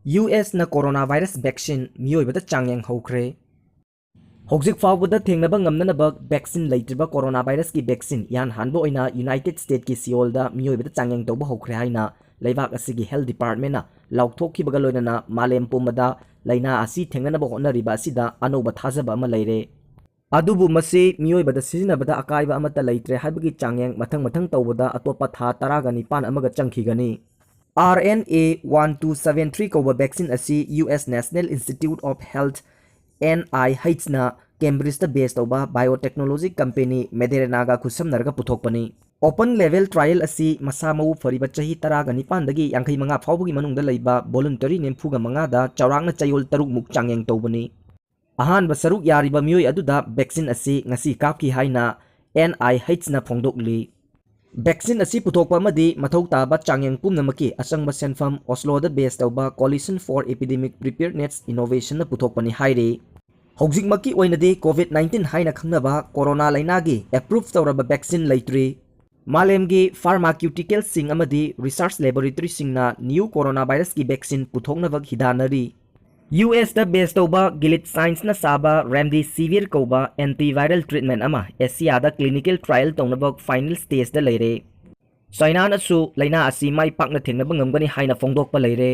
US na coronavirus vaccine Meeoibada Changyeng Houkhre. Hojik faubada thengnaba ngamnanaba vaccine leitriba coronavirus ki vaccine yan hanbo oina United States ki Seoul da Meeoibada Changyeng tawba Houkhre haina leibak asigi health department na laukthokhibaga loinana malem pumada laina asi thengnanaba honnariba asida anoba thajaba ama leire. Adubu masi Meeoibada sizinabada akaiba amata leitre haibagi Changyeng mathang tawbada atopa tha 19 amaga changkhigani. RNA 1273 कौबा vaccine असी US National Institute of Health NIH ना Cambridge base तौबा biotechnology company मेडेरनागा खुसमनरगा पुथोकपनी open लेवल trial असी मसा मऊ फरीबा चही 19 यांखै मंगा फाउबगी मनुंगदा लैबा वॉलंटरी नेमफुगा मंगादा चौरांगना चयोल तरुक मुक चांगेंग तौबनी अहानबा सरुक यारिबा मियोय अदुदा वैक्सीन असी ngasi कापकी हाइना NIH ना फोंदोकली वैक्सीन असी पुथोकपा मदी मथौ ताबा चांगेंग पुमनमकी असंगबा सेनफम ओस्लोदा बेस तौबा coalition for epidemic preparedness innovation न पुथोकपनी हाइरे हौजिकमकी ओइनदी कोविड-19 हाइना खंगनबा कोरोना लाइनागी एप्रूव तौरबा वैक्सीन लैत्रि मालेमगी फार्माक्यूटिकल सिंग अमदी रिसर्च लैबोरेटरी सिंगना न्यू कोरोना वायरस की वैक्सीन पुथोकनबा हिदानरी US दा बेस तौबा गिलिड साइंस ना साबा रेमडेसिविर कौबा एंटीवायरल ट्रीटमेंट अमा एशिया दा क्लिनिकल ट्रायल तौनबा फाइनल स्टेज दा लेरे चाइना नसु लाइना असी माइ पाकना थेंगनबा ngamgani हाइना फोंदोकपा लेरे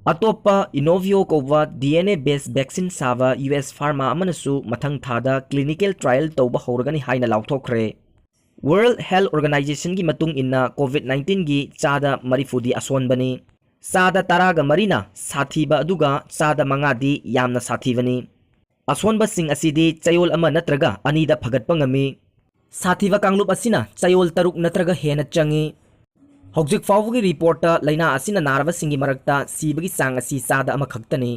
अतोपा इनोवियो कौबा DNA बेस्ड वैक्सीन साबा US फार्मा अमनसु मथंग थादा क्लिनिकल ट्रायल तौबा होरगनी हाइना लाउथोखरे वर्ल्ड हेल्थ ऑर्गेनाइजेशन की मतुंग इन्ना कोविड-19 की चादा मरीफुदी असोनबनी सादा तरागा मरीना साथीबा अदुगा सादा मंगादी यामना साथीबनी असोनबा सिंग असिदी चयोल अमा नत्रगा अनीदा फगतपा ngami साथीबा कांगलुप असिना चयोल तरुक नत्रगा हेना चंगी हौजिक फाउबगी रिपोर्ट लाइना असिना नारबा सिंगी मरक्ता सीबगी सांग असि सादा अमा खक्तनी